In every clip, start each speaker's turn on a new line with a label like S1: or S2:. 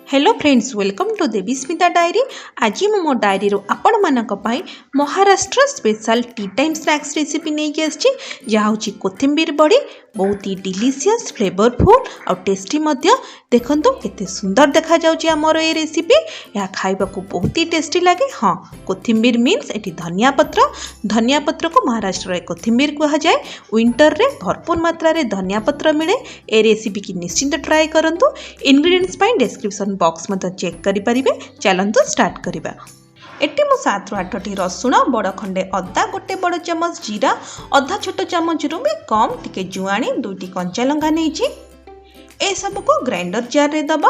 S1: Hello friends, welcome to Debismita diary. आज मो diary आपण मानक Maharashtra special tea time snacks recipe नहीं आसी जहाँ हूँ कोथिंबीर बड़ी बहुत ही डिलीशियस फ्लेवरफुल और टेस्टी देखो केते सुंदर देखा जाउची हमर ये रेसिपी। यह खाइबा को बहुत ही टेस्टी लगे। हाँ, कोथिंबीर मीन्स एटी धनिया पत्र को महाराष्ट्र रे कोथिंबीर कहा जाए। विंटर रे भरपूर मात्रा रे धनिया पत्र मिले। ए रेसिपी की निश्चिंत ट्राई करंतु। इंग्रेडिएंट्स पाई डिस्क्रिप्शन बॉक्स में चेक करि परिबे। चलंतु स्टार्ट करिबा। एटी मु 7 ରୁ 8टी रसुण, बड़ खंडे अदा, गोटे बड़ चमच जीरा, अधा छोट चमच रु भी कम टिके जुआणी, 2टी कंचा लंका नहीं। ए सब को ग्राइंडर जार रे दबा।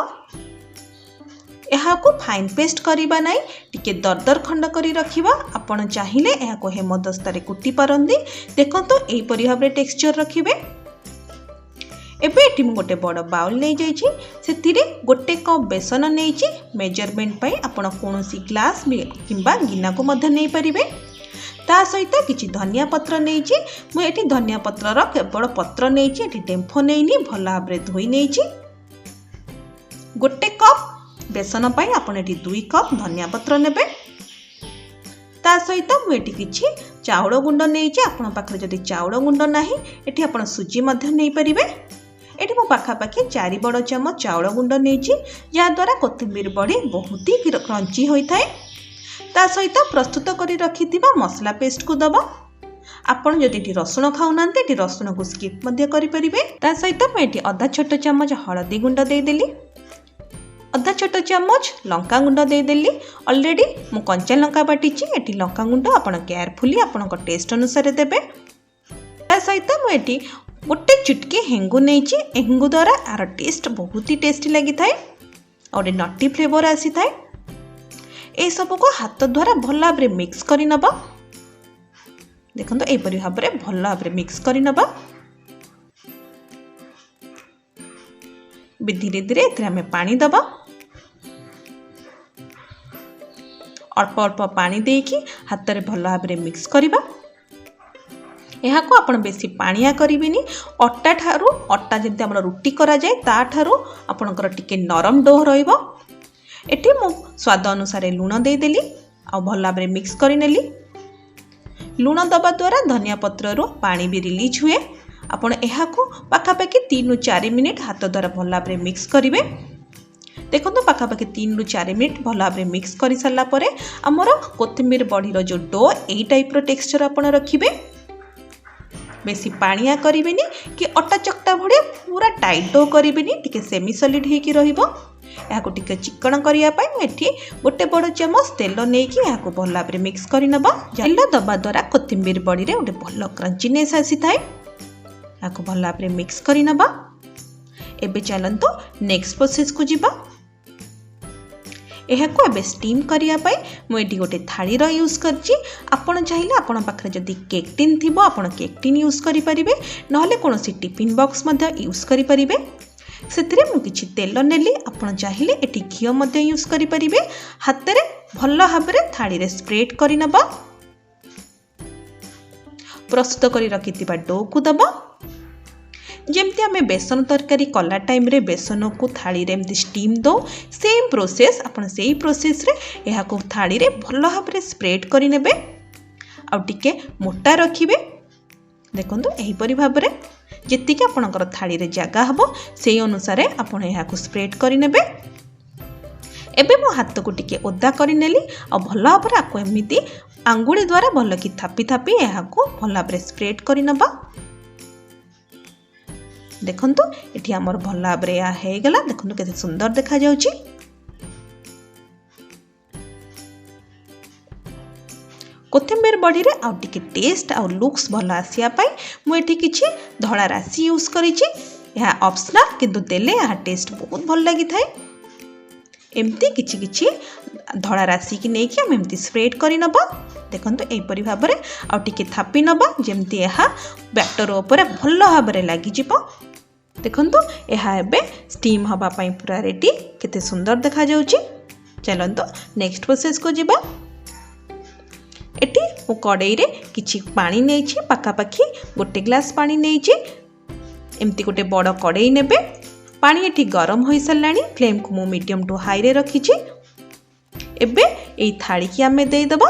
S1: यहाँ को फाइन पेस्ट करिबा नहीं, टिके दरदर खंड करी रखिबा। आपण चाहिए यहाँ को हेमदस्ता रे कुटी पारंदी। देखंतु एई परि भाबरे टेक्सचर रखिबे। एबे एटी मु गोटे बड़ बाउल नहीं जाइछि, सेतिरे गोटे कप बेसन नहीं। मेजरमेंट पाई आपण कोनोसी ग्लास किंबा गिना को मध्य नहीं परिबे। ता सहित किछि धनिया पत्र नहीं। मु एटी धनिया पत्र रो केवल पत्र नहीं, एटी डेम्फो नहीं, भल भाबरे धोई नहीं। गोटे कप बेसन पाई आपण एटी 2 कप धनिया पत्र नेबे। ता सहित मु एटी किछि चाउल गुंड नहीं। आपण पाखरे जदि चाउल गुंड नाही, एटी आपण सुजी मध्य नहीं परिबे। एटी मो पाखापाखि 4 बड़ चमच चाउल गुंड नहीं, जहाँ द्वारा कोथिंबीर बड़ी बहुत ही क्रंची होता है। ता सहित प्रस्तुत करी रखिथिबा मसला पेस्ट को दबा। आपण जदि रसुण खाऊना रसुण को स्किप मध्य करि परिबे। ता सहित मैं एटी आधा छोट चमच हळदी गुंड दे देली, आधा छोट चमच लंका गुंड दे देली। ऑलरेडी मु कंचा लंका बाटिची। एटी लंका गुंड आपण केयरफुली आपण टेस्ट अनुसार देबे। ता सहित मु एटी गोटे चुटकी हेंगु नहीं। हेंगु द्वारा यार टेस्ट बहुत ही टेस्टी लगी थाए और नटी फ्लेवर आसी थाए। ए सब को हाथ द्वारा भल भाव मिक्स करि नबा। देखंतु ए परि भाव भल भाव मिक्स करि नबा। धीरे धीरे एथरे हमें पानी दबा। अल्प अल्प पानी देकी हाथ रे भल भाव मिक्स करिबा। यहाँ को आपण बेसी पानिया करिबेनी। अट्टा ठारू अट्टा जंती हमर रुटी करा जाए ता ठारू आपनकर टिके नरम डो रहइबो। एठी मु स्वाद अनुसार लूण दे देली आ भल भाबरे मिक्स करि नेली। लूण दबा द्वारा धनिया पत्र रो पानी भी रिलीज हुए। आपण यहाँ को पाखापाखि 3 ରୁ 4 मिनिट हाथ द्वारा भल भाबरे मिक्स करिवे। देखो पाखापाखि 3 ରୁ 4 मिनिट भल भाबरे मिक्स करि सल्ला परे हमर कोथिंबीर बड़ी रो जो डो एई टाइप रो टेक्सचर आपण रखिबे। बेसी पानिया करिबेनी कि अट्टा चकटा भड़िया पूरा टाइट डो करिबेनी, टिके सेमी सॉलिड हेकी रहिबो। या को टिके चिकन करिया पाई मैं एठी गोटे बड़ चमच तेल नेकी या को भल भाबरे मिक्स करि नबा। तेल दबा द्वारा कोथिंबीर बड़ी रे गोटे भल क्रंचीनेस आसी थाए। या को भल भाबरे मिक्स करि नबा। एबे चलंतो नेक्स्ट प्रोसेस को जिबा। यह को एबे स्टीम करिया पाई मुझे गोटे थाली यूज करची। आपण चाहिए आपण पाखरे जदि केक टिन थिबो आपण केक टिन यूज करि परिबे, नहले कोनोसी टिफिन बॉक्स मध्य यूज करि परिबे। सेथिरे मु किछि तेल नेली। आपण चाहिए एटी घी मध्य यूज करि परिबे। हाथ रे भल भाबरे थाली रे स्प्रेड करि नबा। प्रस्तुत करि रखिथिबा डो को दबा। जेमती आमे बेसन तरकारी कला टाइम रे बेसन को थाली रे एमती स्टीम दो, सेम प्रोसेस आपण सेही प्रोसेस रे एहा को थाली रे भल भाव रे स्प्रेड करि नेबे आ टिके मोटा रखिबे। देखंतु एही परि भाव रे जेति के आपनकर थाली रे जागा हबो सेही अनुसार आपण एहा को स्प्रेड करि नेबे। एबे मो हाथ को टिके ओदा करि नेली आ भल भाव रे आको एमिति आंगुली द्वारा भल कि थापी थापी एहा को भल भाव रे स्प्रेड करि नबा। देखंतु एठी हमर भल भाबरे या हे गला। देखंतु केते सुंदर देखा जाउची। कोथिंबीर बड़ी रे आ टिके टेस्ट आ लुक्स भल आसिया पाई मु एठी किछि धळा राशि यूज करिछि। या ऑप्शनल किंतु देले या टेस्ट बहुत भल लागि थाए। एमती किछि किछि धळा राशि की नै कि हम एमती स्प्रेड करि नबा। देखंतु एई परि भाबरे आ टिके थापी नबा जेमती एहा बैटर ऊपर भल भाबरे लागि जिवो। देखंतु एहा एबे स्टीम हबा पई पूरा रेडी। केते सुंदर देखा जाउची। चलंतु नेक्स्ट प्रोसेस को जिबा। एटी मु कड़ाई रे किछि पानी नेछि, पाखापाखि गोटे ग्लास पानी नेछि। एमती गोटे बड़ कड़ाई नेबे। पानी एठी गरम हो साराणी फ्लेम को मु मीडियम टू हाई रे रखी। एबे एई थाली की आमे दे दबा।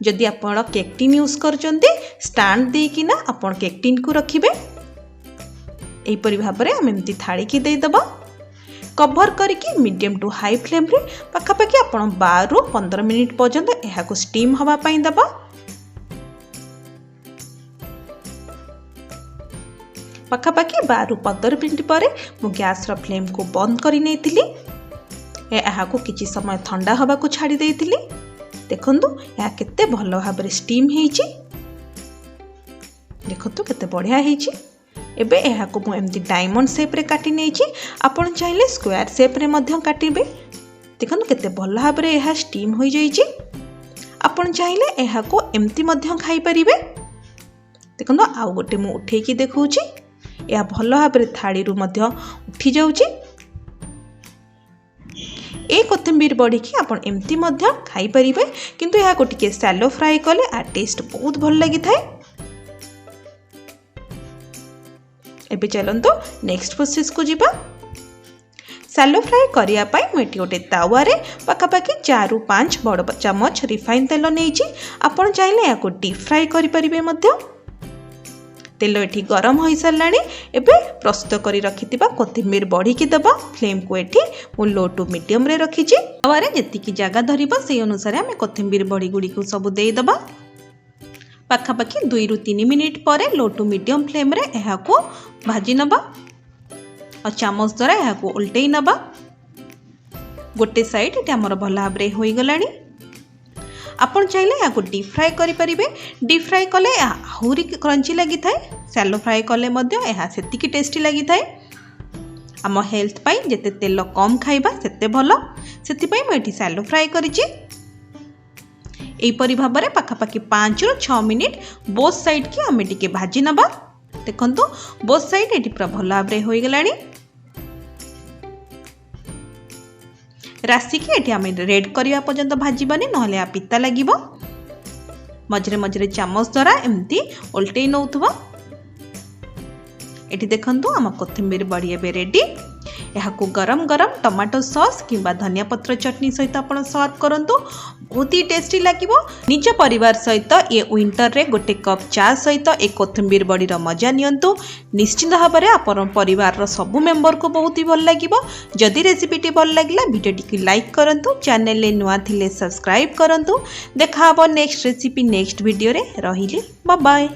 S1: जदि आपण केक टिन यूज करचंती स्टैंड दे कि ना आपण केक टिन को रखिबे। एई परि भाबरे हम एमती थाली की दे दबा। कवर करके मीडियम टू हाई फ्लेम रे पाखापाखि आपण 12 रु 15 मिनिट पर्यंत एहा को स्टीम हवा पई दबा। पाखापाखि 12 रु 15 मिनिट पर मु गैस रो फ्लेम को बंद करि नेथिली। एहा को किछि समय ठंडा हवा को छाड़ी देथिली। देखंतु या केते भलो भाबरे स्टीम हेछि। देखंतु केते बढ़िया हेछि। एबे एहा को मु एमती डायमंड शेप रे काटी नेछि। आपण चाहिले स्क्वायर शेप रे मध्य काटिबे। देखंतु केते भलो भाबरे एहा स्टीम होई जाइछि। आपण चाहिले एहा को एमती मध्य खाई परिबे। देखंतु आउ गोटे मु उठे की देखौछि। या भलो भाबरे थाली रु मध्य उठी जाउछि। ए कोथिंबीर बड़ी की आपण एमती मध्य खाई परिबे। किंतु एहा को टिके सैलो फ्राई कले आ टेस्ट बहुत भल लागि थाए। एबे चलंतो नेक्स्ट प्रोसेस को जीवा। सैलो फ्राई करिया पई मेटी गोटे तावा रे पाखापाखि 4 रु 5 बड़ चमच रिफाइन तेल नेइछि। आपण चाहिले या को डीप फ्राई करि परिबे मध्य। तेल एठी गरम हो साराणी। एबे प्रस्तुत करी रखिथिबा कोथिंबीर बड़ी की दबा। फ्लेम को एठी मु लो टू मीडियम रे रखिछि। तावा रे जति की जगह धरिबो सेही अनुसार हम कोथिंबीर बड़ी गुडी को सब देई दबा। पाखापाखि 2 रु 3 मिनिट पर लो टू मीडियम फ्लेम रे एहा को भाजी नबा और चामच द्वारा एहा को उल्टेई नबा। गोटे साइड एटा हमर भला भाबरे होई गलानी। आपण चाहिले या को डीप फ्राई करि परिबे। डीप फ्राई कले आहुरी क्रंची लागि थाए। सैलो फ्राई कले मध्य एहा सेति की टेस्टी लागि थाए। आम हेल्थ पाई जेते तेल कम खाइबा सेते भलो। सेति पाई म एठी सैलो फ्राई करिछि। एई परि भाबरे पाखापाखि 5 रु 6 मिनिट बोथ साइड की आमे टिके भाजी नबा। देखंतु बोथ साइड एठी पूरा भलो भाबरे होई गलानी। राशि की एठी आमे रेड करिया पर्यंत भाजीबानी नहले आ पिता लागिबो। मझरे मझरे चामच द्वारा एमती उल्टेई नउथबो। एठी देखंतु आम कोथिंबीर बड़ी एबे रेडी। यहाँ को गरम गरम टमाटो सॉस किंबा धनिया पत्र चटनी सहित आपण सर्व करंतु। बहुत ही टेस्टी लागिबो। निज परिवार सहित ये विंटर रे गोटे कप चा सहित एक कोथिंबीर बड़ी मजा नियंतु। निश्चित भाव में आपण परिवार रो सबु मेंबर को बहुत ही भल लागिबो। जदि रेसिपीटी भल लागिला वीडियोटी की लाइक करंतु। चैनल ले नुआ थिले सब्सक्राइब करंतु। देखा हबो नेक्स्ट रेसिपी नेक्स्ट वीडियो रे। रहिली बाय बाय।